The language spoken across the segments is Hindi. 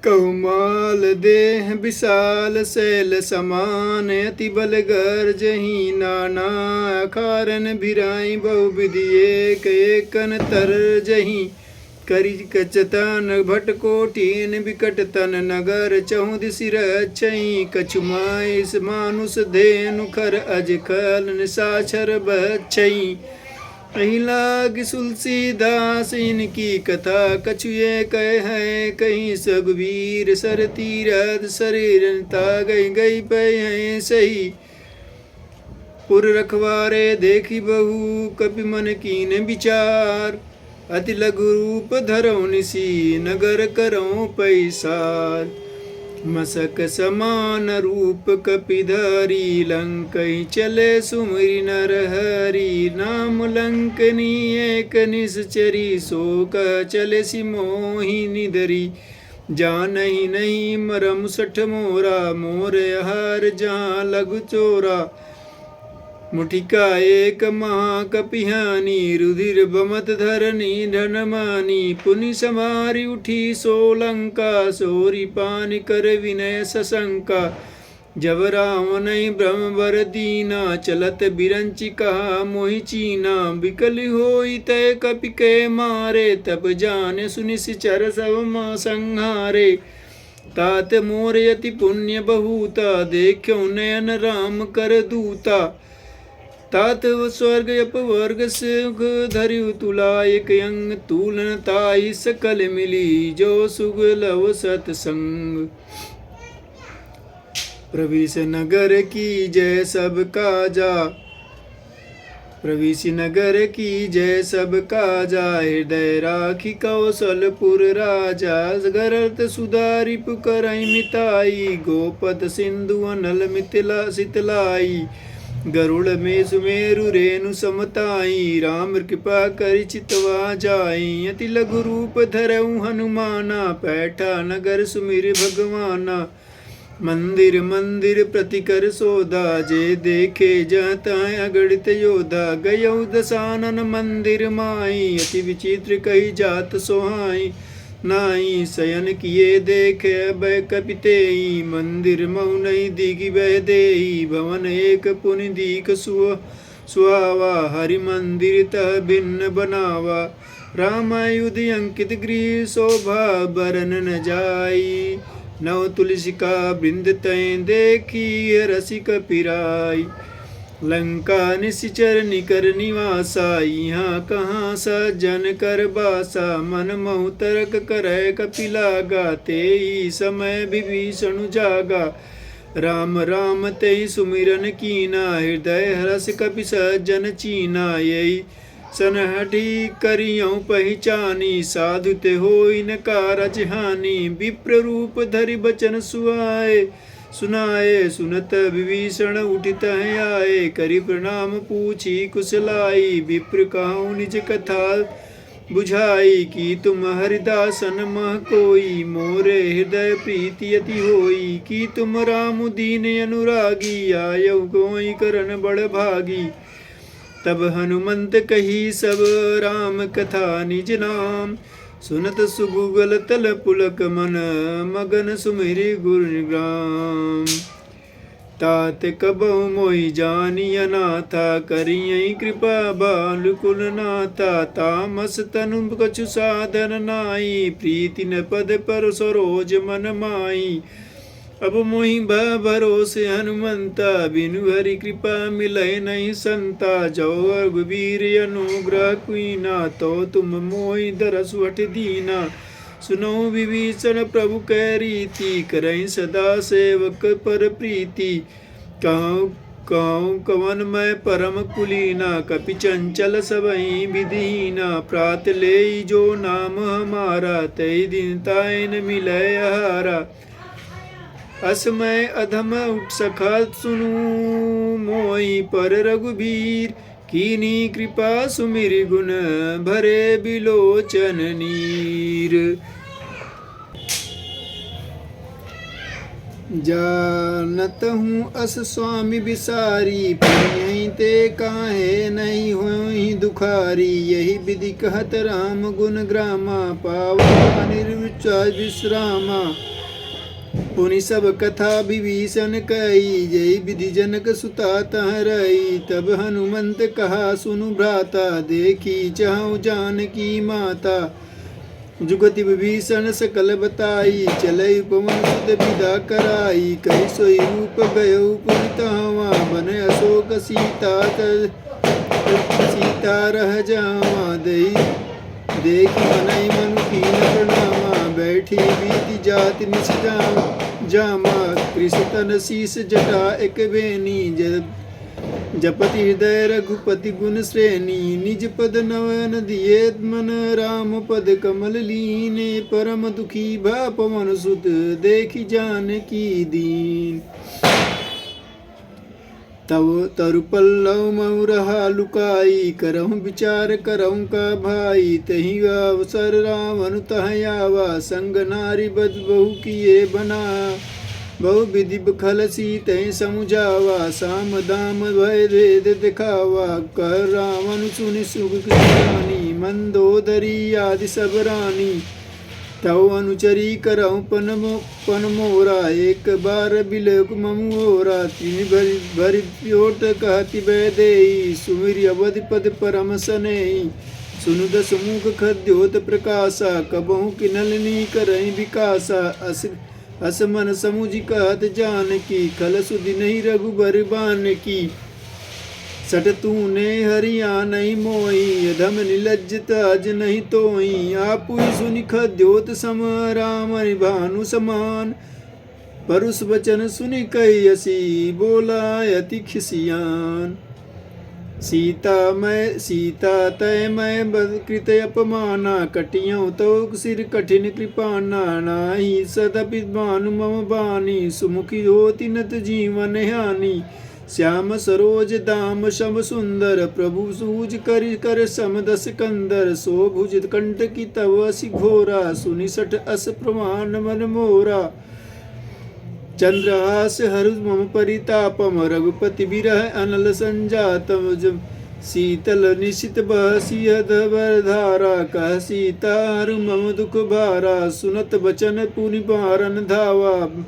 कौमाल देह विशाल शैल समान अति बल गर्जहि नाना अखारन भिराई बहुविधि एक एकन तरजहि करि कचतन भट कोटिन विकट तन नगर चहुद सिर अच्छई कछु माइस मानुष धेनु खर अज खल निशाचर बच्छई अहिलाग तुलसीदास इनकी कथा कछु ये कह है कहीं सगवीर सर तीरथ शरीर गई गई पे हैं सही पुर रखवारे देखी बहु कपि मन कीन विचार अति लघु रूप धरो निसी नगर करो पैसार मसक समान रूप कपिधरी लंकई चले सुमरि नर हरि नाम लंकनी एक निश्चरी शोक चले सिमोहिनी धरी जानहि नहीं मरम सठ मोरा मोर हार जहाँ लघु चोरा मुठिका एक महाकपिहानी रुधिर बमत धरनी धनमानी पुनि समारी उठी सोलंका सोरी पान कर विनय सशंका जब रावण ब्रह्मवर दीना चलत बिरंचि कहा मोहि चीना विकल होई तय कपि के मारे तब जाने सुनिश्चर सब मां संहारे तात मोर यति पुण्य बहुता देखो नयन राम कर दूता तात स्वर्ग अपवर्ग सुख धरियु तुला एक अंग तुलन ताई सकल मिली जो सुग लव सतसंग प्रविश नगर की जय सब काजा प्रविश नगर की जय सब काजा हृदय राखी कौशलपुर राजा गरत सुधारी पुकरई मिताई गोपद सिंधु अनल मिथिला शीतलाई गरुड़ में सुमेरु रेणु समताई राम कृपा कर चितवा जाई अति लघु रूप धरऊ हनुमाना पैठा नगर सुमिर भगवाना मंदिर मंदिर प्रतिकर सोधा जे देखे जाता अगणित योधा गयौ दसानन मंदिर माई अति विचित्र कही जात सोहाई नाई शयन किए देखे भय कपितेई मंदिर मौनई दिगी बह देई भवन एक पुनि दीक सुहावा हरि मंदिर तह भिन्न बनावा रामायुध अंकित गृह शोभा बरन न जाई नव तुलसिका बृंद तय देखी रसिक पिराई लंका निश्चर निकर निवासा यहाँ कहाँ सज्जन कर बासा मन महु तरक करय कपिला ते समय विभीषण जागा राम राम ते सुमिरन कीना हृदय हरस कपि सज्जन चीना यही सनहठी करियों पहचानी साधु ते होई न कारज हानि विप्र रूप धरि बचन सुनाए सुनत विभीषण उठित आए करि प्रणाम पूछी कुशलाई विप्र कहूँ निज कथा बुझाई कि तुम हरिदासन मह कोई मोरे हृदय प्रीति अति होई कि तुम राम दीन अनुरागी आयौ कोई करन बड़ भागी तब हनुमंत कही सब राम कथा निज नाम सुनत सुगुगल तल पुलक मन मगन सुमिरि गुणग्राम तात कबहु मोहि जानी अनाथा करियई कृपा बालकुल नाथा तामस तनु कछु साधन नाई प्रीति न पद पर सरोज मन माई अब मोहि भरोसे हनुमंता बिनु हरि कृपा मिलय नहीं संता जो रघुवीर अनुग्रह कुईना तो तुम मोहि दरस वट दीना सुनो विभीषण प्रभु कै रीति करई सदा सेवक पर प्रीति कहूँ कहूँ कवन मैं परम कुलीना कपि चंचल सबई विधीना प्रात ले जो नाम हमारा तय दिन तायन मिलय हारा असमय अधम उठ सखा सुनु मोई पर रघुबीर कीनी कृपा सुमिर गुण भरे बिलोचन नीर जानत हूँ अस स्वामी बिसारी पियहीं ते काहे नहीं होई दुखारी यही विधि कहत राम गुण ग्रामा पावा निर्विचार विश्रामा पुनि सब कथा विभीषण कही, जय विधि जनक सुता तह रही। तब हनुमंत कहा सुनु भ्राता, देखी चाहु जानकी माता। जुगति विभीषण सकल बताई, चलई पवन सुत विदा कराई। कहि सोई रूप गयो पुनि तहवा, बन अशोक सीता रह जावा। देखी मनई मनु कीन प्रणामा, बैठी बीति जाति निश जामा। कृष तन शीस जटा एक बेनी, जपति हृदय रघुपति गुण श्रेणी। निज पद नवन दिए मन, राम पद कमल लीने। परम दुखी भा पवन सुत, देखि जानकी दीन। तव तरु पल्लव मऊ रहा लुकाई, करहु विचार करहु का भाई। तहि अवसर रावण तह आवा, संग नारी बद बहु किए बना। बहु विधि बखल सीत समुझावा, साम दाम भय भेद दिखावा। कर रावण सुनि सुख रानी, मंदोदरी आदि सब रानी। तव अनुचरी करहु पन मोरा, एक बार बिलक ममुरा। तिनि भरि प्योट कहति वैदेही, सुमिरि अवधि पद परम सनेही। सुनु दस मुख खद्योत प्रकाशा, कबहु किनलनी करहि विकासा। अस मन समुझि कहत जानकी, खल सुधि नहीं रघुबर बानकी। सट तूने हरिया नहीं मोही, यधम निलज्जित अज नहीं तोही। आपुई सुनि खद्योत सम, राम भानु समान। परुष वचन सुनि कहियसी, बोला अति खिसियान। सीता तय मैं कृत अपमाना, कटियों तो सिर कठिन कृपाना। नाही सदपि भानु मम बानी, सुमुखी होति नत जीवन हानि। श्याम सरोज दाम शम सुंदर, प्रभु सूज कर सम दस कंदर। सो भुज कंठ की तव असि घोरा, सुनि सठ अस प्रमाण मन मोरा। चंद्रहास हरु मम परितापम, रघुपति विरह अनल संजातम। शीतल निशित बहसी अधवर धारा, कह सीता हरु मम दुख भारा। सुनत बचन पुनि बारन धावा,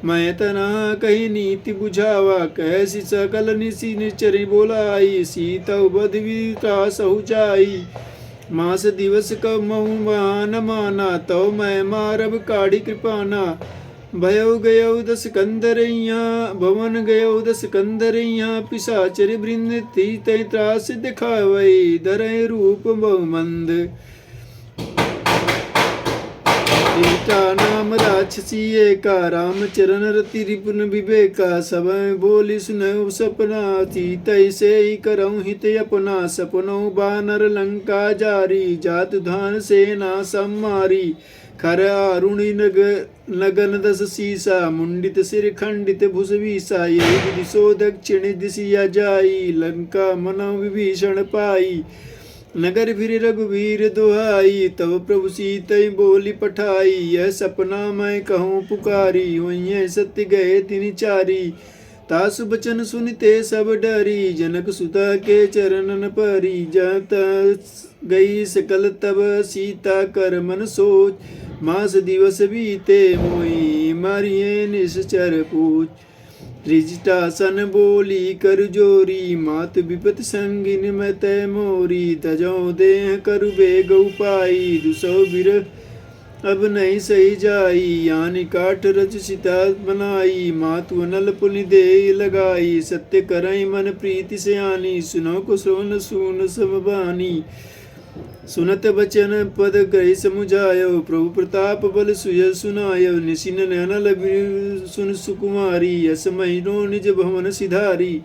मैं तना कही नीति बुझावा। कैसी सकल निशि निचरी बोलाई, सीता बध वित्रासहु जाई। मास दिवस कब महु मान माना, तो मैं मारब काढ़ी कृपाना। भयो गयो दस कंदरैया, भवन गयो दस कंदरैया। पिशाचर वृंद थी तय त्रास दिखावई, धरय रूप बहुमंद। सीता नाम राक्षसी एका, रामचरण रति रिपुन विवेका। सब बोली सुनऊ सपना, सीतै से ही करऊँ हित अपना। सपनऊ बानर लंका जारी, जात धान सेना सम्मारी। खर आरुणि नगन दस सीसा, मुंडित सिर खंडित भुजवीसा। यही विधि सो दक्षिण दिशिया जाई, लंका मनौ विभीषण पाई। नगर फिर रघुवीर दुहाई, तब प्रभु सीतै बोली पठाई। यह सपना मैं कहूँ पुकारी, होइए सत्य गए तिनि चारी। तासु बचन सुनते सब डरी, जनक सुता के चरणन परी। जब गई सकल तब सीता कर मन सोच, मास दिवस बीते मोई, मारिये निश्चर पूछ। त्रिजटासन बोली कर जोरी, मात विपत संगिन मैं तय मोरी। तजौ देह करु बेग उपाई, दुसौ बिरह अब नहीं सही जाई। यानी काठ रच सीता बनाई, मातु अनल पुनि दे लगाई। सत्य करई मन प्रीति से आनी, सुनो को सोन सुन समबानी। सुनत बचन पद कहि समुझायो, प्रभु प्रताप बल सुय सुनायो। निशिन नैनल सुन सुकुमारी, यस महीनो निज भवन सिधारी।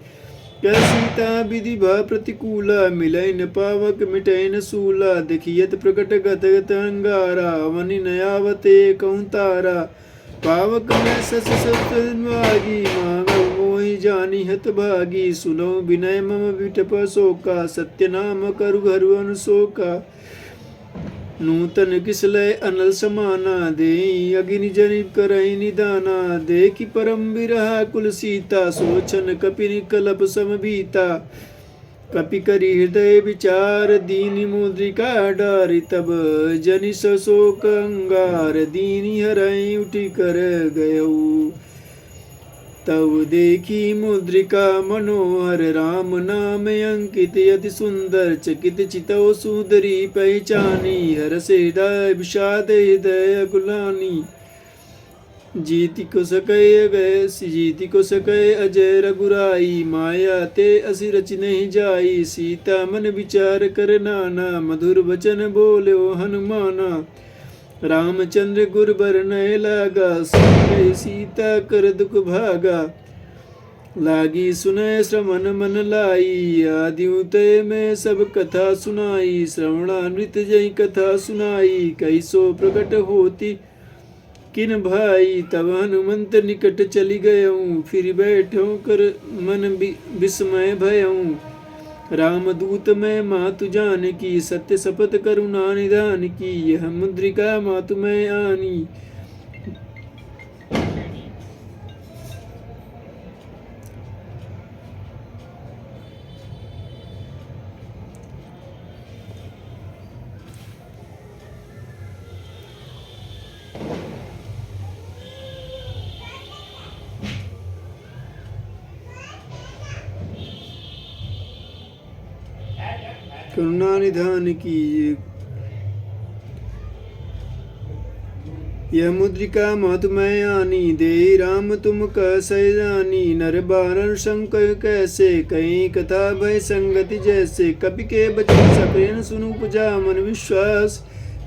कह सीता विधि भा प्रतिकूला, मिलै न पावक मिटै न सूला। देखियत प्रकट गत अंगारा, वनि नयावते कहूँ तारा। पावक में सस सतभागी, मांग मोहि जानी हत भागी। सुनो विनय मम विटप शोका, सत्य नाम करु घरु अनुशोका। नूतन किसलय अनल समाना, देई अग्नि जनि करहि निदाना। देखि परम विरह कुल सीता, सोचन कपिनि कलप समभीता। कपि करि हृदय विचार, दीनि मुद्रिका डारि तब जनि शोक अंगार, दीनि हरई उठि कर गयऊ। तब देखी मुद्रिका मनोहर, राम नाम अंकित अति सुंदर, चकित चितौ सुंदरी पहचानी, हर्ष हृदय विषाद हृदय अकुलानी। जीति को सकै अजय रघुराई, माया ते असि रचि नहीं जाई, सीता मन विचार कर नाना, मधुर वचन बोल्यो हनुमाना। रामचंद्र गुर बरनय लागा, सुन सीता कर दुख भागा, लागी सुनय श्रवण मन लाई, आदि उदय में सब कथा सुनाई, श्रवणामृत जय कथा सुनाई, कैसो प्रकट होती किन भाई, तब हनुमंत निकट चली गयऊँ, फिर बैठो कर मन विस्मय भयऊँ। रामदूत मैं मातु जान की, सत्य शपथ करुणा निधान की, यह मुद्रिका मातु मैं आनी। करुणा निधान की, यह मुद्रिका मातु मैं आनी, दे राम तुम कसै जानी, नर बानर संग कैसे, कहीं कथा भय संगति जैसे, कपि के बचन सप्रेम सुनु पुजा मन विश्वास,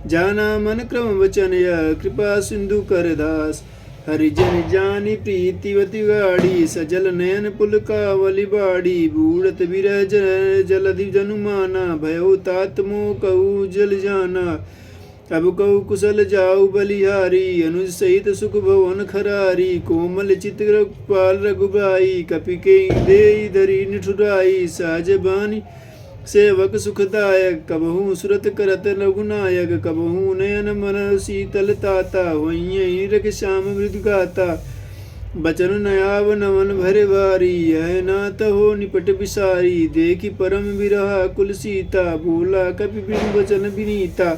जाना मन क्रम वचन या कृपा सिंधु कर दास। हरिजन जानी प्रीतिवती गाड़ी, सजल नयन पुल कावली बाड़ी, बूढ़त बिरह जलधि जनुमाना, भयो तात मोह कहू जल जाना। अब कहू कुशल जाऊ बलिहारी, अनुज सहित सुख भवन खरारी, कोमल चित्र पाल रघुबाई, कपि के दे धरी निठुराई, साज बानी सेवक सुखदायक, कबहू सुरत करत रघुनायक, कबहू नयन मन शीतल ताता, वहीं रख श्याम मृदु गाता। बचन नयाव नवन भरे भारी, यह नाथ हो निपट बिसारी, देखी परम विरहा कुल सीता, बोला कपि बिनु वचन विनीता।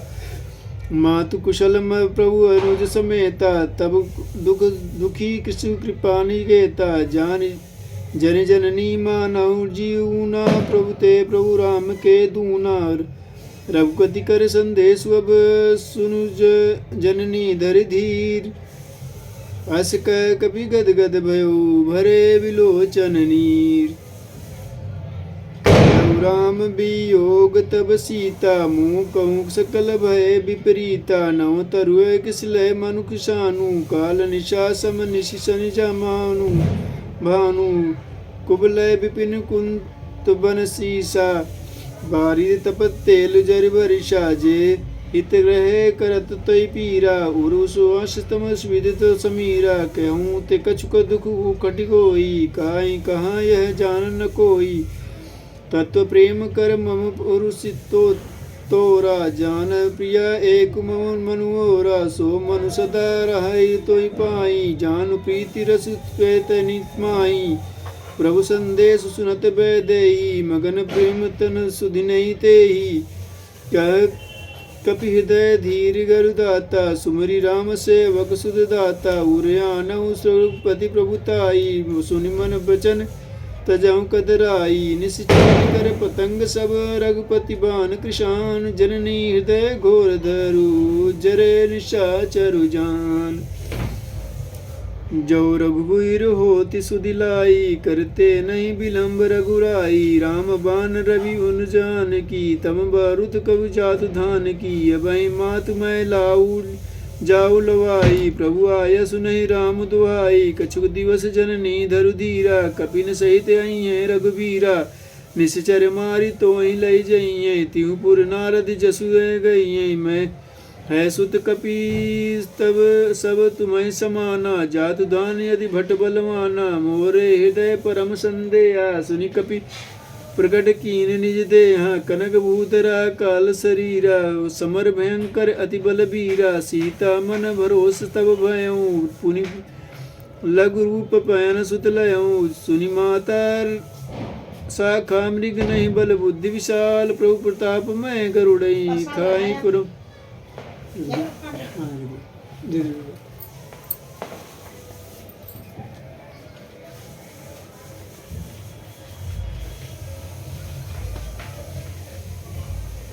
मातु कुशल प्रभु अनुज समेता, तब दुखी कृष्ण कृपा निकेता, जान जन जननी मानव जीवना, प्रभु ते प्रभु राम के दूना। रघुपति कर संदेश अब सुनु जननी धरि धीर, अस कह कपि गद गद भयो भरे विलोचन नीर। राम वियोग तब सीता, मुँह कहूँ सकल भय विपरीता, नव तरुए किसलय मनुख सानु, काल निशा सम निशि शनि जमानु। भानु कुबलय विपिन कुंत बन सीसा, बारिद तपत तेल जरि बरिशा, जे हित रहे करत तय पीरा, उरु सुआस तमस विदित समीरा, कहूँ ते कछुक दुख उखटि होई, काई कहाँ यह जान न कोई। तत्व प्रेम कर मम पुरुषितो तोरा, जान प्रिया एक मम मनुओरा, सो मनु सदा रहई तोय पाई, जान प्रीति रस पेत नित्माई। प्रभु संदेश सुनत बैदेही, मगन प्रेम तन सुधि नहीं तेही, कह कपि हृदय धीर गरुदाता, सुमरि राम सेवक सुध दाता, उरयानहु रघुपति प्रभुताई, सुनि मन बचन तजहु कदराई। निश्चर कर पतंग सब रघुपति बान कृशान, जननी हृदय घोर धरु जरे निशाचरु जान। जो रघुवीर होति सुदिलाई, करते नहीं विलंब रघुराई, राम बान रवि उन जान की, तम बारुद कबु जातु धान की, अबहि मातु मैं लाऊ जाऊ लवाई, प्रभु आय सुनहि राम दुआई, कछुक दिवस जननी धरु धीरा, कपिन सहित अइहें रघुबीरा, निश्चर मारि तोहि लई जइहें, तिहुपुर नारद जसु गइहें, मैं है सुत कपि तब सब तुम्हें समाना, जातु दान यदि भट बलवाना, मोरे हृदय परम संदेहा, सुनि कपि प्रकट कीन निज देहा, कनक भूतरा काल शरीरा, समर भयंकर अति बल बीरा, सीता मन भरोस तब भयऊँ, पुनि लघु रूप पयन सुत लयऊँ, सुनि माता शाखा मृग नहीं बल बुद्धि विशाल, प्रभु प्रताप मैं गरुड़ई खाई पुरु।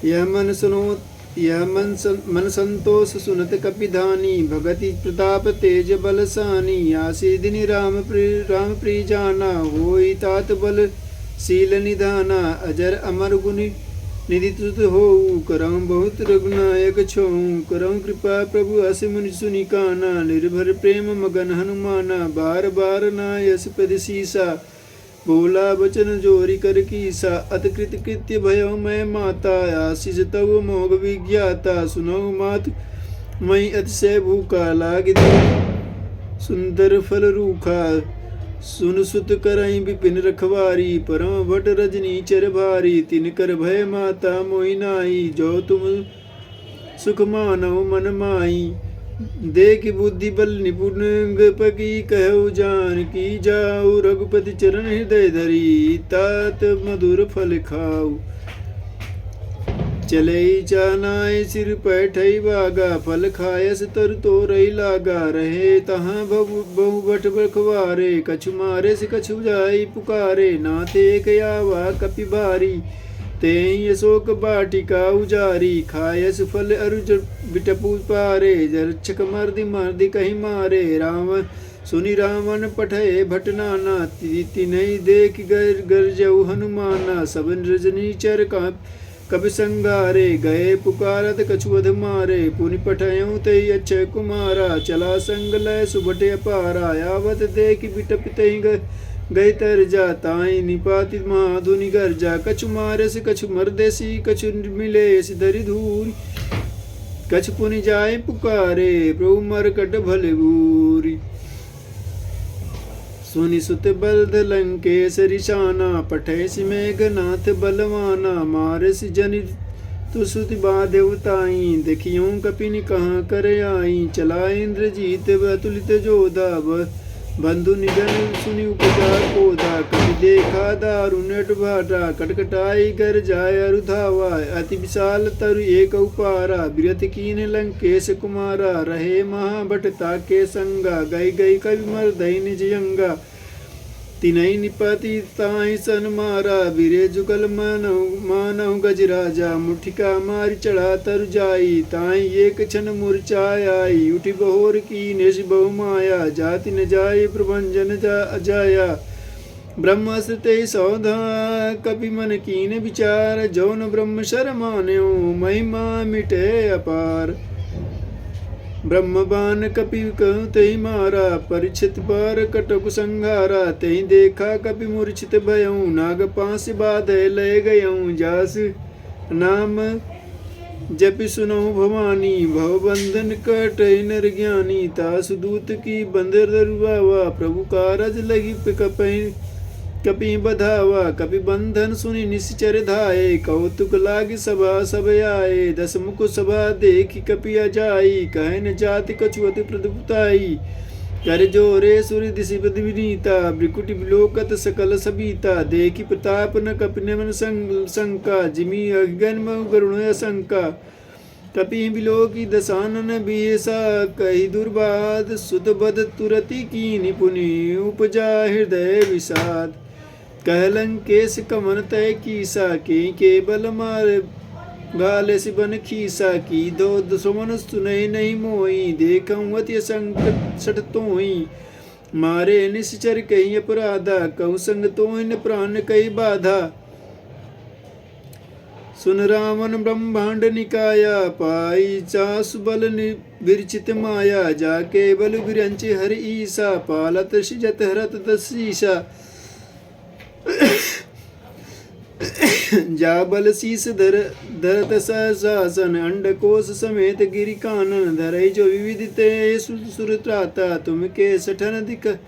यह मन संतोष सुनत कपिधानी, भगति प्रताप तेज बलसानी। आसी दिनि राम प्रिय जाना, होई तात बल शील निधाना। अजर अमर गुनि निधि तुत होऊ, करऊँ बहुत रघुनायक छोऊ। करऊँ कृपा प्रभु अस मुनि सुनि काना, निर्भर प्रेम मगन हनुमाना। बार बार नायस पद सीसा, बोला वचन जोरी कर कीसा। अतकृत कृत्य भयो मैं माता, आशीष तव मोग विज्ञाता। सुनो मात मई अतिशय भूखा, लाग सुंदर फल रूखा। सुन सुत करई विपिन रखवारी, परम भट रजनी चर भारी। तिन कर भय माता मोहि नाई, जो तुम सुख मानव मन माई। देख बुद्धि बल निपुण पकी, कहु जान की जाऊ। रघुपति चरण हृदय धरी, तात मधुर फल खाऊ। चले चानाय सिर पैठई बागा, फल खायस तर तोरई लागा। रहे तहाँ बहु बट बखवारे, कछु मारे से कछु जाई पुकारे। नाते एक आवा कपि भारी, तेहि अशोक बाटिका उजारी। खायस फल अरुज बिटपु पारे, जरक्षक मर्दि कहीं मारे। राम सुनि रावण पठय भट नाना, तिन्हि देख गरजऊ हनुमाना। सब रजनी चर कपि संगारे, गए पुकारत कछुअध मारे। पुनि पठयऊँ तई अक्षय कुमारा, चला संग लय सुबट अपारा। आवत देख बिटप तई गई तर जा, ताई निपाति महाधुनि गर्जा। कछु मारस कछु मरदेसी, कछु मिले धरि धूरी। कछु पुनि जाय पुकारे, प्रभु मरकट भले बूरी। सुनि सुत बलद लंकेश रिशाना, पठैसि मेघनाथ बलवाना। मारसि जनि तुसुति बादेवताई, देखियों कपिनि कहाँ कर आई। चला इंद्रजीत अतुलित जोधा, बंधु निधन सुनि उपजा कोधा। कपि देखा दारुण भाटा, कटकटाई गर जाय अरुधावा। अति विशाल तरु एक उपारा, बिरथ कीन लंकेश कुमारा। रहे महाभट ताके संगा, गई गई कवि मर्दई निज यंगा। तिनहि निपति ताहि सन मारा, बिरे जुगल मानव गजराजा। मुठिका मारि चढ़ा तरु जाई, ताहि एक क्षण मूर्छाय आई। उठि बहोर की निश बहु माया, जाति न जाय प्रभंजन जाया। ब्रह्मास्त्र ते सौधा, कपि मन कीन विचार। जौन ब्रह्म शर मान्यो, महिमा मिटे अपार। ब्रह्मबान कपि कहु तहि मारा, परीक्षित पर कटक संघारा। तहि देखा कपि मूर्छित भयऊँ, नाग पास बाधे लय गयऊँ। जास नाम जपि सुनहु भवानी, भव बंधन कटहि नर ज्ञानी। तासु दूत की बंदर दरुआवा, प्रभु कारज लगी कपि बधावा। कपि बंधन सुनि निश्चर धाये, कौतुक लागी सभा सब आए। दस मुख सभा देखि कपि अजाई, कहे न जाति कछुअति प्रदुपताई। कर जोरे सूर्य दिशि विनीता, ब्रिकुटि विलोकत सकल सबीता। देखि प्रताप न कपि मन शंका, जिमि अगन गरुण शंका। कपि बिलोकी दशानन बीसा, कहि दुर्बाद सुत बद तुरति कीनि। पुनि उपजा हृदय विषाद, कह लंकेश कमन तय कीसा। के बल मार गाले सिबन खीसा, की दो सुमन सुनय नहीं मोई। देखऊँ अति संकट सट तोई, मारे निश्चर कहीं अपराधा। कहु संग तोइन प्राण कई बाधा। सुन रावण ब्रह्मांड निकाया, पाई चासु बल विरचित माया। जाके बल विरंच हरि ईसा, पालत सिजत हरत दशीसा। जा बल शीस धरत शासन, अंडकोश समेत गिरि कानन। धरई जो विविधते सुर त्राता, तुम के सठन दिख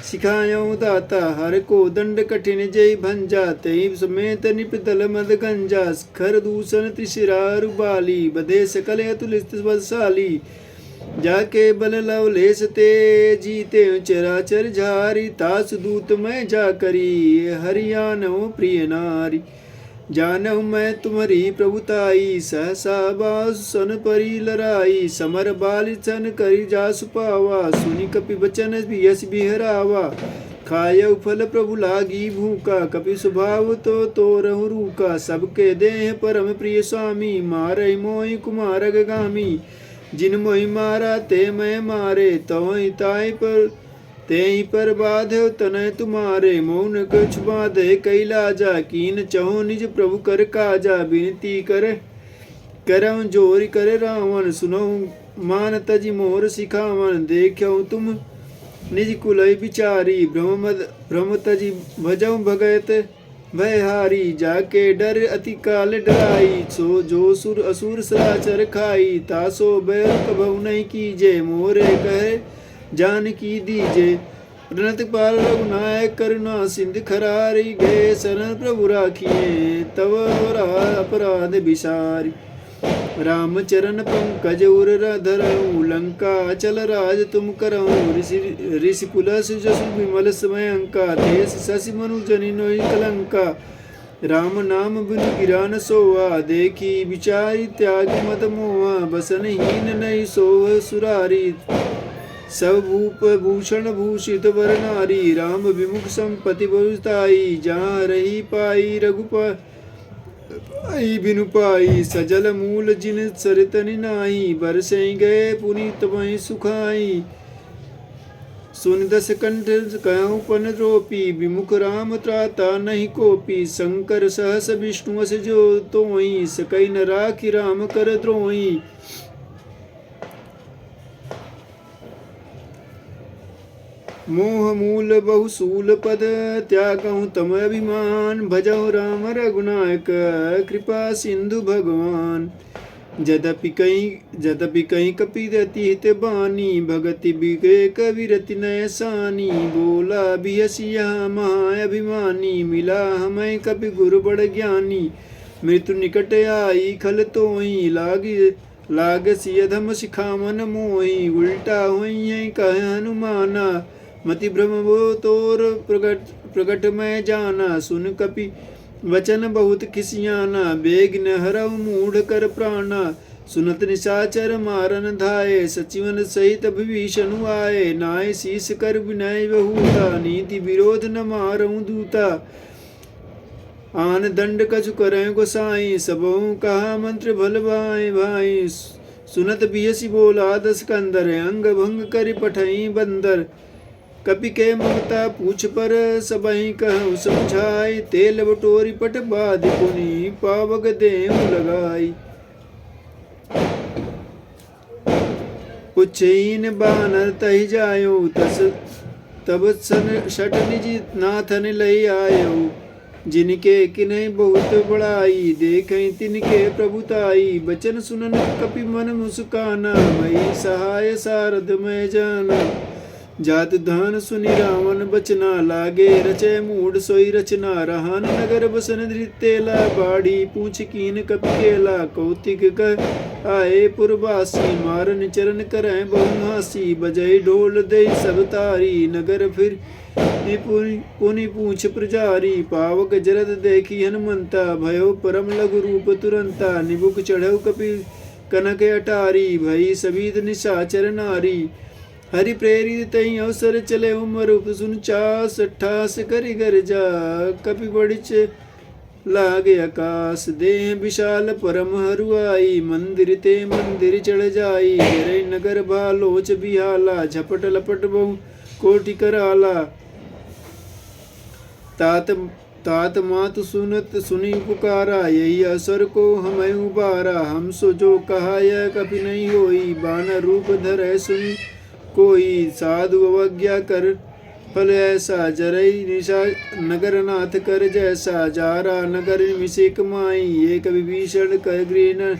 सिखायऊँ दाता। हर को दंड कठिन जय भंजा, तई समेत निपतल मद गंजा। खर दूषण त्रिशिरा रुबाली, बधे सकल अतुलित बलशाली। जाके बल लवलेस ते जीते चराचर झारी, तास दूत मैं जा करी हरियाणो प्रिय नारी। जानहु मैं तुम्हारी प्रभुताई, सहसा बासन परी लराई, समर बाल सन करी जासु पावा, सुनि कपि बचन यस बिहरावा। खायउ फल प्रभु लागी भूखा, कपि स्वभाव तो तोरहु रूका, सबके देह परम प्रिय स्वामी, मारहि मोहि कुमार गामी। जिन मोहि मारा ते मैं मारे, तवहि ताहि पर तेहि पर बाधे तनय तुम्हारे। मौन कुछ बाधे कैलाजा, कीन चहो निज प्रभु कर काजा। विनती करे करऊँ जोरि करे रावण, सुनऊ मान तजि मोर सिखावन। देखऊ तुम निज कुलय विचारी, भ्रम तजि भजऊ भगत भयहारी। जाके डर अति काल डराई, सो जो सुर असुर सराचर खाई। तासो बैर कबहु नहीं कीजे, मोरे कहे जानकी दीजे। रणत पाल रघुनायक करुणा सिंध खरारी, गए शरण प्रभु राखिए तव अपराध विसारी। रामचरण पंकज उर धरऊँ, लंका अचल राज तुम करऊँ। ऋषि कुलस जसु विमल समय अंका, देश शशि मनु जनि नोई कलंका। राम नाम बिनु गिरा न सोआ, देखी विचारी त्याग मत मोहा। बसनहीन नहीं सोह सुरारी, सब भूप भूषण भूषित वर नारी। राम विमुख संपत्ति बहुताई, जहाँ रही पाई रघुपाई बिनु पाई। सजल मूल जिन सरितनि नाही, बरसई गए पुनीत महि सुखाई। सुन दस कंठ कहूँ पन द्रोपी, विमुख राम त्राता नहीं कोपी। शंकर सहस विष्णु अस जो तोहि, सकई न राखि राम कर द्रोही। मोह मूल बहुसूल पद, त्यागहु तम अभिमान। भजहु राम रघुनायक, कृपा सिंधु भगवान। जदपि कहीं कपिरति हित बानी, भगति विवेक विरति नय सानी। बोला बिहसिया महा अभिमानी, मिला हमें कपि गुरु बड़ ज्ञानी। मृत्यु निकट आई खल तोहि, लाग सियधम सिखावन मोहि। उल्टा हुई कह हनुमाना, मति भ्रम वो तोर प्रगट मैं जाना। सुन कपि वचन बहुत खिसियाना, बेग न हरऊ मूढ़ कर प्राणा। सुनत निशाचर मारन धाये, सचिवन सहित विभीषण आए। नाय शीस कर विनय बहुता, नीति विरोध न मारऊँ दूता। आन दंड कछु करें गोसाई, सबहु कहा मंत्र भल भाई भाई। सुनत बिहसी बोला दस कंदर, अंग भंग कर पठई बंदर। कपि के ममता पूछ पर, सबहि कहु समझाई। तेल बटोरी पट बाध पुनि, पावक देहु लगाई। पुच्छहीन बानर तहि जायो, तब शट निज नाथन लई आयो। जिनके किन्हीं बहुत बड़ाई, देखें तिनके प्रभुताई। बचन सुनन कपि मन मुस्काना, मई सहाय सारद मैं जाना। जात धान सुनि रावण बचना, लागे रचे मूड सोई रचना। रहान नगर बसन धृतेला, बाड़ी पूछ कीन कपि केला। कौतिक कह आए पुरवासी, मारन चरण करें बहुहासी। बजई ढोल दे सब तारी, नगर फिर पुनि पूछ प्रजारी। पावक जरद देखी हनुमंता, भयो परम लघु रूप तुरंता। निबुक चढ़ऊ कपि कनक अटारी, भई सभीत निशाचर नारी। हरि प्रेरित तई अवसर चले उमरूप, सुन चास ठास करि गर्जा। कपि बड़िच लागे आकाश, देह विशाल परम हरुआई। मंदिर ते मंदिर चढ़ जाई, गिरई नगर भालोच बिहाला। झपट लपट बहु कोटि कराला, तात मात सुनत सुनी पुकारा। यही असर को हमें उबारा, हम सो जो कहा यह कभी नहीं होई। बानर रूप धरे सुनी कोई, साधु अवज्ञा कर फल ऐसा। जरई निशा नगर नाथ कर जैसा, जारा नगर मिसिक माई। एक विभीषण कह गृह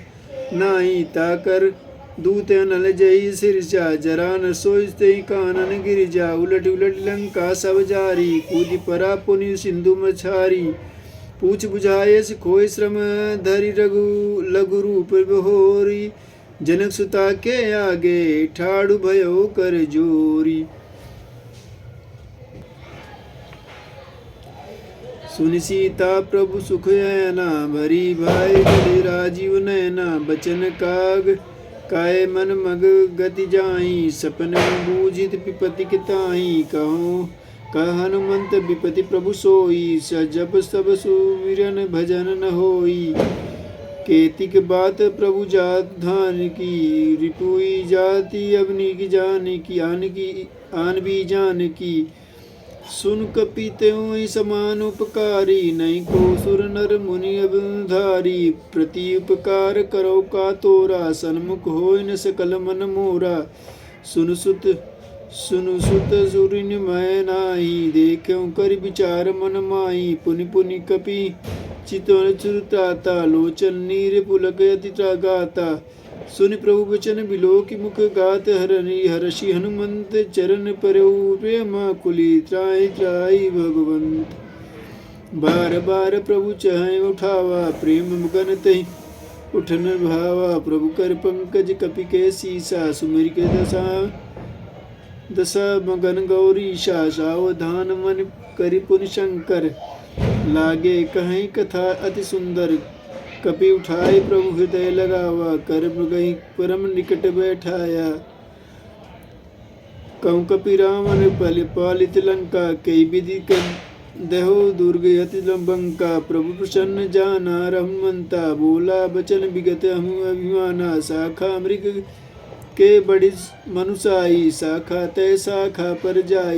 नाई, ताकर दूत नल जई सिरजा। जरा न सोचते कानन गिरजा, उलट उलट लंका सब जारी। कूदि परा पुनि सिंधु मछारी, पूछ बुझाए खोय श्रम धरि। रघु लघु रूप बहोरी, जनक सुता के आगे ठाड़ु भयो कर जोरी। सुनि सीता प्रभु सुख ऐना भरी भाई बड़े राजीव नैना। बचन काग काय मन मग गति जाई सपन बूझित विपति किताई। कहो कह हनुमंत विपति प्रभु सोई सजब सब सुमिरन भजन न होई। केतिक बात प्रभु जात धान की रिपुई जाति अवनी की जान की आन भी जान की। सुन कपि त्यों समान उपकारी नहीं को सुर नर मुनि अबधारी। प्रति उपकार करो का तोरा सन्मुख होय न सकल मन मोरा। सुन सुत सुरिन मैं नाही देखो कर विचार मन माही। पुनि पुनि कपि चितवन चुरताता लोचन नीर पुलक अति गाता। सुनि प्रभु वचन बिलो की मुख गात हरषि हनुमंत चरण परऊ प्रेम कुली त्राहि त्राहि भगवंत। बार बार प्रभु चाहे उठावा प्रेम मुगन तहि उठन भावा। प्रभु कर पंकज कपि के सीसा सुमिर के दशा मगन गौरीशा। सावधान मन करि पुनि शंकर लागे कहीं कथा अति सुंदर। कपि उठाए प्रभु हृदय लगावा कर मृगहि परम निकट बैठाया। कहूँ कपि रावण पालित लंका कई विधि दहो दुर्ग अति लंबंका। प्रभु प्रसन्न जाना रघुमंता बोला बचन विगत हूँ अभिमाना। शाखा मृग के बड़ी मनुषाई शाखा तय शाखा पर जाई।